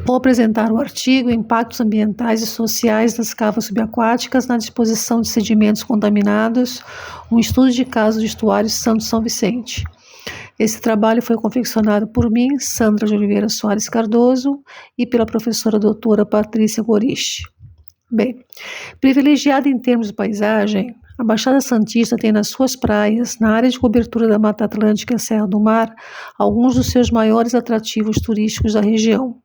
Vou apresentar o artigo Impactos Ambientais e Sociais das Cavas Subaquáticas na Disposição de Sedimentos Contaminados, um estudo de caso do estuário Santo São Vicente. Esse trabalho foi confeccionado por mim, Sandra de Oliveira Soares Cardoso, e pela professora doutora Patrícia Goriche. Bem, privilegiada em termos de paisagem, a Baixada Santista tem nas suas praias, na área de cobertura da Mata Atlântica e a Serra do Mar, alguns dos seus maiores atrativos turísticos da região.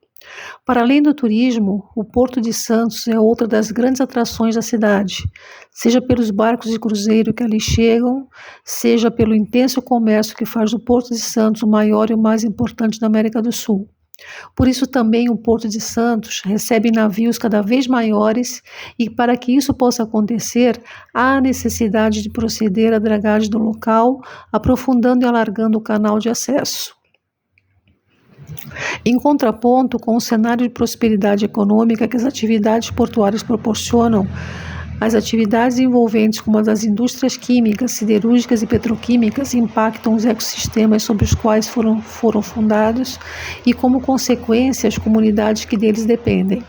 Para além do turismo, o Porto de Santos é outra das grandes atrações da cidade, seja pelos barcos de cruzeiro que ali chegam, seja pelo intenso comércio que faz do Porto de Santos o maior e o mais importante da América do Sul. Por isso também o Porto de Santos recebe navios cada vez maiores e para que isso possa acontecer, há a necessidade de proceder à dragagem do local, aprofundando e alargando o canal de acesso. Em contraponto com o cenário de prosperidade econômica que as atividades portuárias proporcionam, as atividades envolventes como as das indústrias químicas, siderúrgicas e petroquímicas impactam os ecossistemas sobre os quais foram fundados e, como consequência, as comunidades que deles dependem.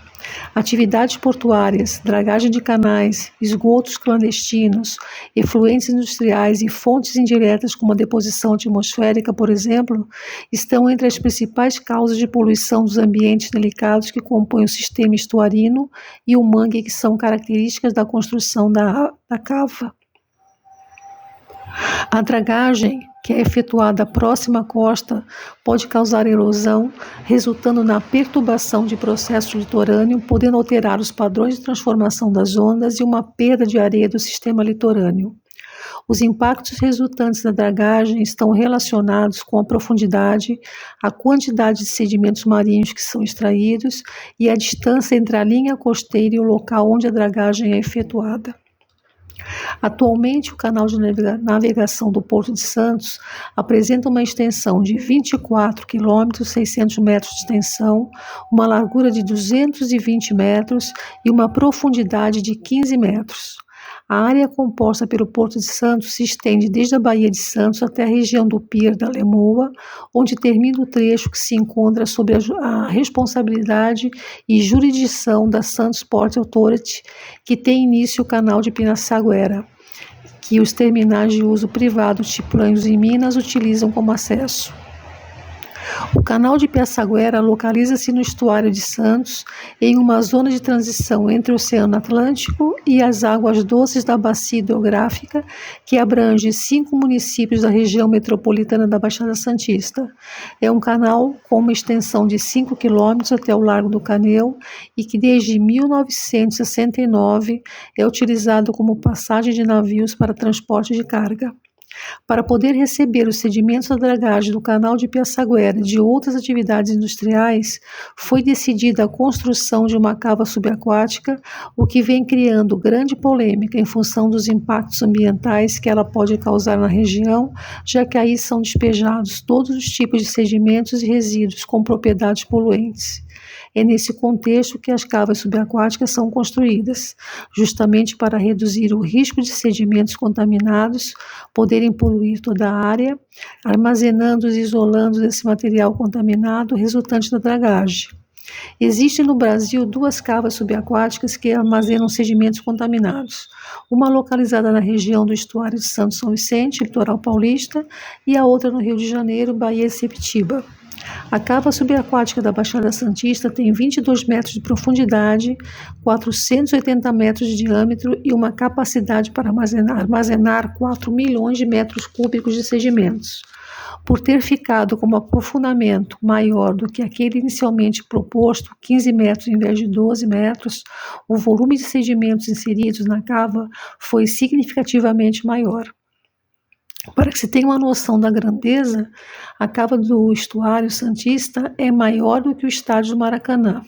Atividades portuárias, dragagem de canais, esgotos clandestinos, efluentes industriais e fontes indiretas como a deposição atmosférica, por exemplo, estão entre as principais causas de poluição dos ambientes delicados que compõem o sistema estuarino e o mangue, que são características da construção da cava. A dragagem, que é efetuada próxima à costa, pode causar erosão, resultando na perturbação de processo litorâneo, podendo alterar os padrões de transformação das ondas e uma perda de areia do sistema litorâneo. Os impactos resultantes da dragagem estão relacionados com a profundidade, a quantidade de sedimentos marinhos que são extraídos e a distância entre a linha costeira e o local onde a dragagem é efetuada. Atualmente, o canal de navegação do Porto de Santos apresenta uma extensão de 24 km, 600 metros de extensão, uma largura de 220 metros e uma profundidade de 15 metros. A área composta pelo Porto de Santos se estende desde a Baía de Santos até a região do Pier da Lemoa, onde termina o trecho que se encontra sob a responsabilidade e jurisdição da Santos Port Authority, que tem início o canal de Pirassaguera, que os terminais de uso privado tipo Lanhos e Minas utilizam como acesso. O canal de Pirassaguera localiza-se no estuário de Santos, em uma zona de transição entre o Oceano Atlântico e as águas doces da bacia hidrográfica, que abrange 5 municípios da região metropolitana da Baixada Santista. É um canal com uma extensão de 5 quilômetros até o Largo do Caneu e que desde 1969 é utilizado como passagem de navios para transporte de carga. Para poder receber os sedimentos da dragagem do canal de Pirassaguera e de outras atividades industriais, foi decidida a construção de uma cava subaquática, o que vem criando grande polêmica em função dos impactos ambientais que ela pode causar na região, já que aí são despejados todos os tipos de sedimentos e resíduos com propriedades poluentes. É nesse contexto que as cavas subaquáticas são construídas, justamente para reduzir o risco de sedimentos contaminados poderem poluir toda a área, armazenando e isolando esse material contaminado resultante da dragagem. Existem no Brasil 2 cavas subaquáticas que armazenam sedimentos contaminados, uma localizada na região do estuário de Santo São Vicente, litoral paulista, e a outra no Rio de Janeiro, Baía de Sepetiba. A cava subaquática da Baixada Santista tem 22 metros de profundidade, 480 metros de diâmetro e uma capacidade para armazenar 4 milhões de metros cúbicos de sedimentos. Por ter ficado com um aprofundamento maior do que aquele inicialmente proposto, 15 metros em vez de 12 metros, o volume de sedimentos inseridos na cava foi significativamente maior. Para que se tenha uma noção da grandeza, a cava do estuário Santista é maior do que o estádio do Maracanã.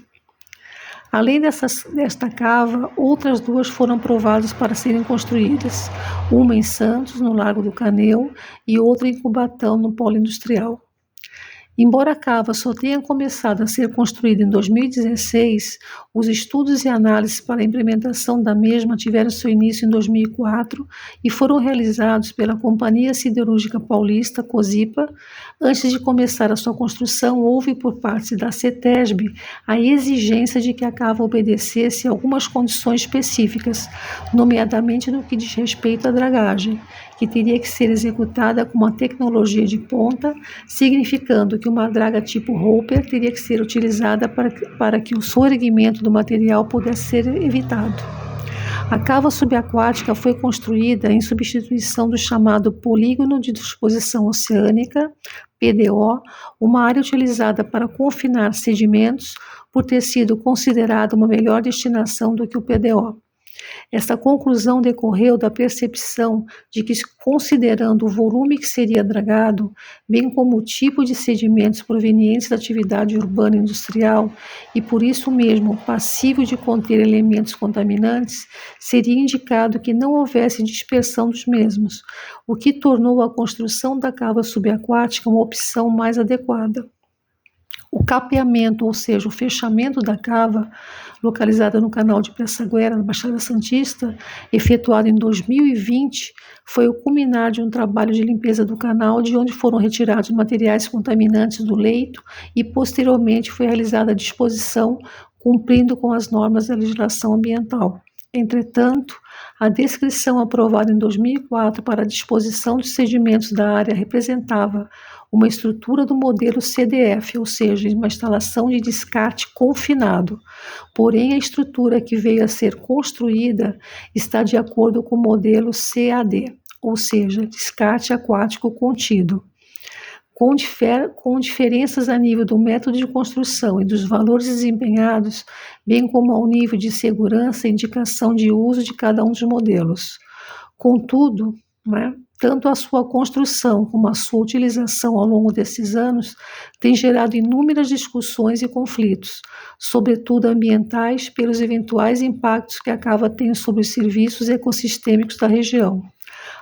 Além desta cava, outras 2 foram aprovadas para serem construídas, uma em Santos, no Largo do Caneu, e outra em Cubatão, no Polo Industrial. Embora a cava só tenha começado a ser construída em 2016, os estudos e análises para a implementação da mesma tiveram seu início em 2004 e foram realizados pela Companhia Siderúrgica Paulista, COSIPA. Antes de começar a sua construção, houve por parte da CETESB a exigência de que a cava obedecesse a algumas condições específicas, nomeadamente no que diz respeito à dragagem, que teria que ser executada com uma tecnologia de ponta, significando que uma draga tipo Hopper teria que ser utilizada para que o soerguimento do material pudesse ser evitado. A cava subaquática foi construída em substituição do chamado Polígono de Disposição Oceânica, PDO, uma área utilizada para confinar sedimentos por ter sido considerada uma melhor destinação do que o PDO. Essa conclusão decorreu da percepção de que, considerando o volume que seria dragado, bem como o tipo de sedimentos provenientes da atividade urbana e industrial, e por isso mesmo passível de conter elementos contaminantes, seria indicado que não houvesse dispersão dos mesmos, o que tornou a construção da cava subaquática uma opção mais adequada. O capeamento, ou seja, o fechamento da cava, localizada no canal de Piaçaguera, na Baixada Santista, efetuado em 2020, foi o culminar de um trabalho de limpeza do canal, de onde foram retirados materiais contaminantes do leito e, posteriormente, foi realizada a disposição, cumprindo com as normas da legislação ambiental. Entretanto, a descrição aprovada em 2004 para a disposição dos sedimentos da área representava uma estrutura do modelo CDF, ou seja, uma instalação de descarte confinado. Porém, a estrutura que veio a ser construída está de acordo com o modelo CAD, ou seja, descarte aquático contido. Com diferenças a nível do método de construção e dos valores desempenhados, bem como ao nível de segurança e indicação de uso de cada um dos modelos. Contudo, tanto a sua construção como a sua utilização ao longo desses anos tem gerado inúmeras discussões e conflitos, sobretudo ambientais, pelos eventuais impactos que a cava tem sobre os serviços ecossistêmicos da região.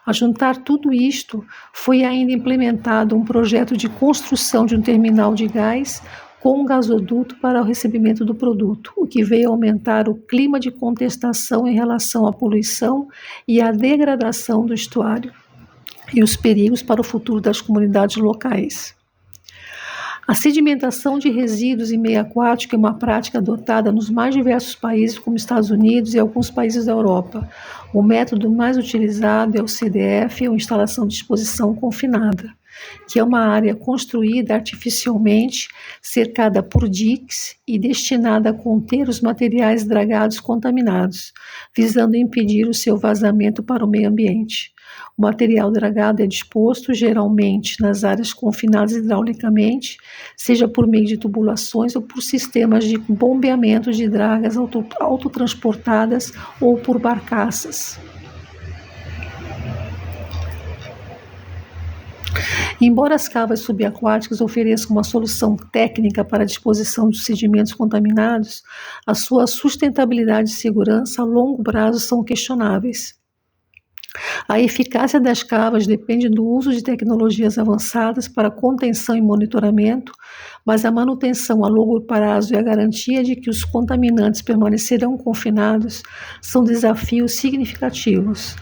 A juntar tudo isto, foi ainda implementado um projeto de construção de um terminal de gás com um gasoduto para o recebimento do produto, o que veio aumentar o clima de contestação em relação à poluição e à degradação do estuário e os perigos para o futuro das comunidades locais. A sedimentação de resíduos em meio aquático é uma prática adotada nos mais diversos países, como Estados Unidos e alguns países da Europa. O método mais utilizado é o CDF, ou instalação de disposição confinada, que é uma área construída artificialmente, cercada por diques e destinada a conter os materiais dragados contaminados, visando impedir o seu vazamento para o meio ambiente. O material dragado é disposto geralmente nas áreas confinadas hidraulicamente, seja por meio de tubulações ou por sistemas de bombeamento de dragas autotransportadas ou por barcaças. Embora as cavas subaquáticas ofereçam uma solução técnica para a disposição dos sedimentos contaminados, a sua sustentabilidade e segurança a longo prazo são questionáveis. A eficácia das cavas depende do uso de tecnologias avançadas para contenção e monitoramento, mas a manutenção a longo prazo e a garantia de que os contaminantes permanecerão confinados são desafios significativos.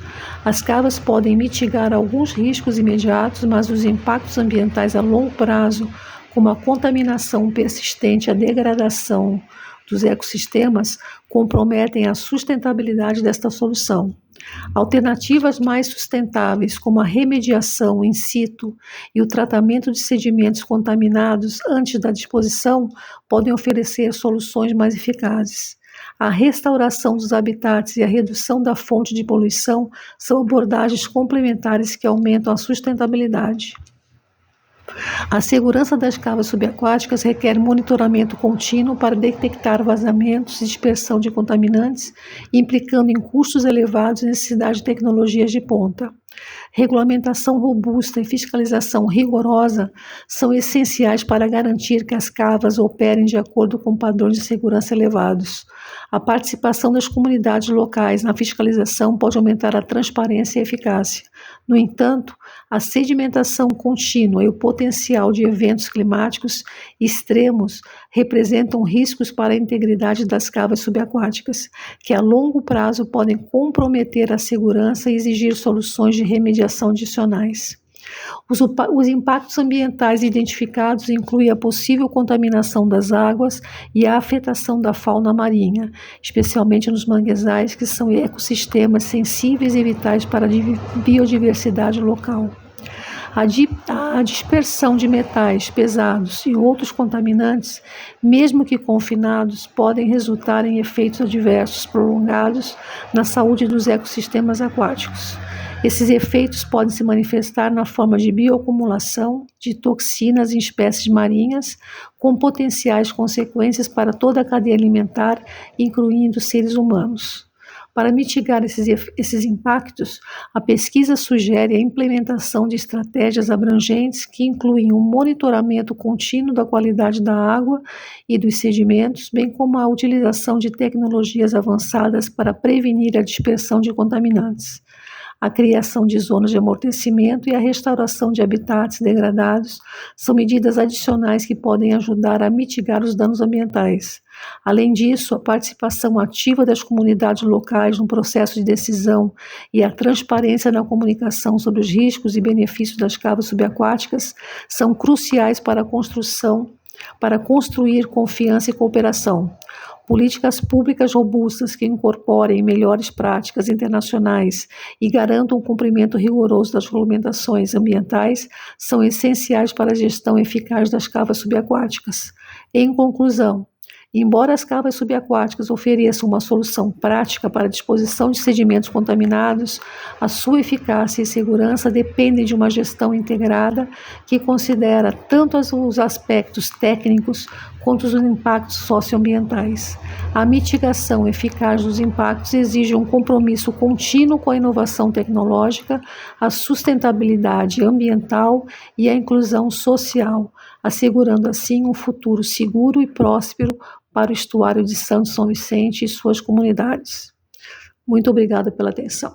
As cavas podem mitigar alguns riscos imediatos, mas os impactos ambientais a longo prazo, como a contaminação persistente e a degradação dos ecossistemas, comprometem a sustentabilidade desta solução. Alternativas mais sustentáveis, como a remediação in situ e o tratamento de sedimentos contaminados antes da disposição, podem oferecer soluções mais eficazes. A restauração dos habitats e a redução da fonte de poluição são abordagens complementares que aumentam a sustentabilidade. A segurança das cavas subaquáticas requer monitoramento contínuo para detectar vazamentos e dispersão de contaminantes, implicando em custos elevados e necessidade de tecnologias de ponta. Regulamentação robusta e fiscalização rigorosa são essenciais para garantir que as cavas operem de acordo com padrões de segurança elevados. A participação das comunidades locais na fiscalização pode aumentar a transparência e a eficácia. No entanto, a sedimentação contínua e o potencial de eventos climáticos extremos representam riscos para a integridade das cavas subaquáticas, que a longo prazo podem comprometer a segurança e exigir soluções de remediação adicionais. Os impactos ambientais identificados incluem a possível contaminação das águas e a afetação da fauna marinha, especialmente nos manguezais, que são ecossistemas sensíveis e vitais para a biodiversidade local. A dispersão de metais pesados e outros contaminantes, mesmo que confinados, podem resultar em efeitos adversos prolongados na saúde dos ecossistemas aquáticos. Esses efeitos podem se manifestar na forma de bioacumulação de toxinas em espécies marinhas, com potenciais consequências para toda a cadeia alimentar, incluindo seres humanos. Para mitigar esses impactos, a pesquisa sugere a implementação de estratégias abrangentes que incluem um monitoramento contínuo da qualidade da água e dos sedimentos, bem como a utilização de tecnologias avançadas para prevenir a dispersão de contaminantes. A criação de zonas de amortecimento e a restauração de habitats degradados são medidas adicionais que podem ajudar a mitigar os danos ambientais. Além disso, a participação ativa das comunidades locais no processo de decisão e a transparência na comunicação sobre os riscos e benefícios das cavas subaquáticas são cruciais para construir confiança e cooperação. Políticas públicas robustas que incorporem melhores práticas internacionais e garantam o cumprimento rigoroso das regulamentações ambientais são essenciais para a gestão eficaz das cavas subaquáticas. Em conclusão, embora as cavas subaquáticas ofereçam uma solução prática para a disposição de sedimentos contaminados, a sua eficácia e segurança dependem de uma gestão integrada que considera tanto os aspectos técnicos quanto os impactos socioambientais. A mitigação eficaz dos impactos exige um compromisso contínuo com a inovação tecnológica, a sustentabilidade ambiental e a inclusão social, assegurando assim um futuro seguro e próspero para o estuário de Santo São Vicente e suas comunidades. Muito obrigada pela atenção.